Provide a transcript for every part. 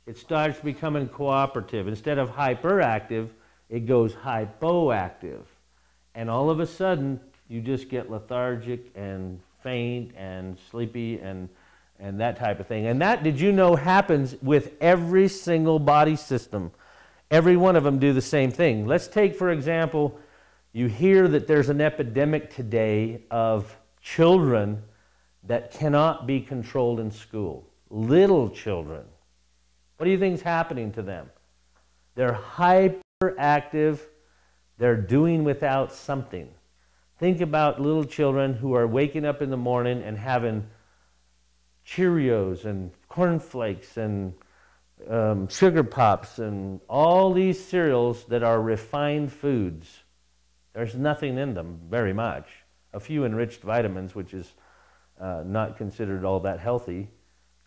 It starts becoming cooperative. Instead of hyperactive, it goes hypoactive. And all of a sudden, you just get lethargic and faint and sleepy and that type of thing. And that, did you know, happens with every single body system. Every one of them do the same thing. Let's take, for example, you hear that there's an epidemic today of children that cannot be controlled in school. Little children. What do you think is happening to them? They're hyperactive. They're doing without something. Think about little children who are waking up in the morning and having Cheerios and cornflakes and sugar pops and all these cereals that are refined foods. There's nothing in them, very much. A few enriched vitamins, which is not considered all that healthy,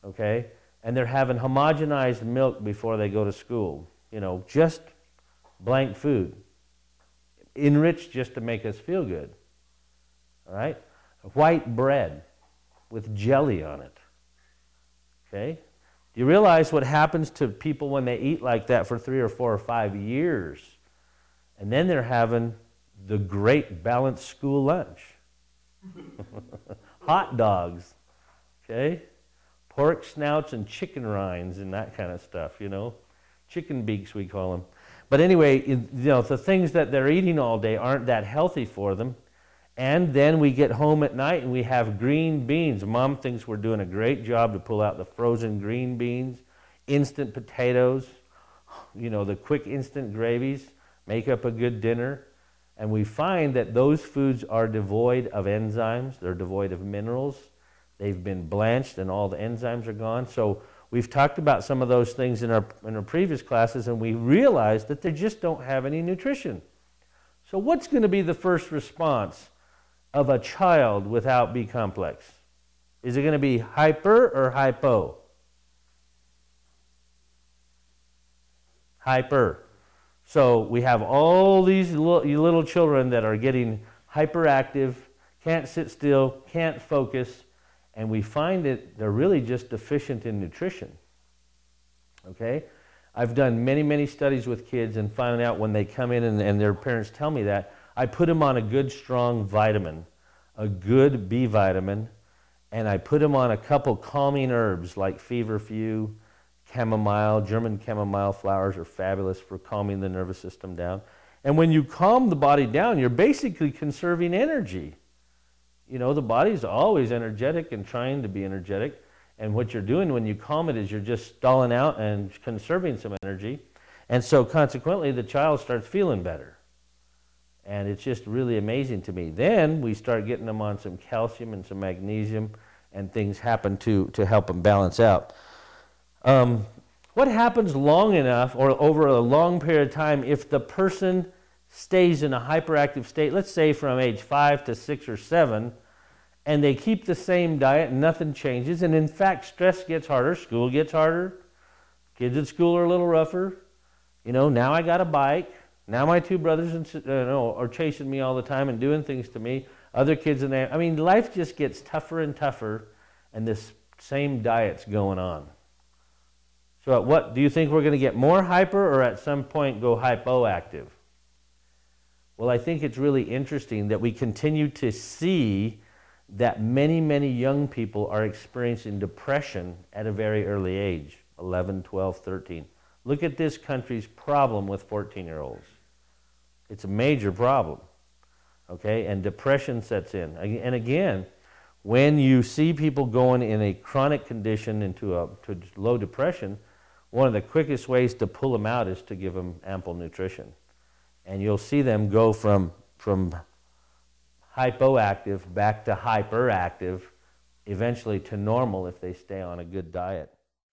okay? And they're having homogenized milk before they go to school. You know, just blank food. Enriched just to make us feel good, all right? White bread with jelly on it, okay? Do you realize what happens to people when they eat like that for 3 or 4 or 5 years? And then they're having the great balanced school lunch. Hot dogs, okay? Pork snouts and chicken rinds and that kind of stuff, you know? Chicken beaks, we call them. But anyway, you know, the things that they're eating all day aren't that healthy for them. And then we get home at night and we have green beans. Mom thinks we're doing a great job to pull out the frozen green beans, instant potatoes, you know, the quick instant gravies, make up a good dinner. And we find that those foods are devoid of enzymes. They're devoid of minerals. They've been blanched and all the enzymes are gone. So we've talked about some of those things in our previous classes, and we realized that they just don't have any nutrition. So what's going to be the first response of a child without B complex? Is it going to be hyper or hypo? Hyper. So we have all these little children that are getting hyperactive, can't sit still, can't focus, and we find that they're really just deficient in nutrition. Okay? I've done many, many studies with kids and found out when they come in and their parents tell me that, I put them on a good strong vitamin, a good B vitamin, and I put them on a couple calming herbs like feverfew, chamomile. German chamomile flowers are fabulous for calming the nervous system down. And when you calm the body down, you're basically conserving energy. You know, the body's always energetic and trying to be energetic. And what you're doing when you calm it is you're just stalling out and conserving some energy. And so consequently, the child starts feeling better. And it's just really amazing to me. Then we start getting them on some calcium and some magnesium, and things happen to help them balance out. What happens long enough or over a long period of time if the person stays in a hyperactive state, let's say from age 5 to 6 or 7, and they keep the same diet and nothing changes, and in fact stress gets harder, school gets harder, kids at school are a little rougher, you know, now I got a bike, now my 2 brothers are chasing me all the time and doing things to me, other kids in there, I mean, life just gets tougher and tougher, and this same diet's going on. So at what, do you think we're going to get more hyper or at some point go hypoactive? Well, I think it's really interesting that we continue to see that many, many young people are experiencing depression at a very early age, 11, 12, 13. Look at this country's problem with 14-year-olds. It's a major problem, okay? And depression sets in. And again, when you see people going in a chronic condition into to low depression, one of the quickest ways to pull them out is to give them ample nutrition. And you'll see them go from hypoactive back to hyperactive, eventually to normal if they stay on a good diet.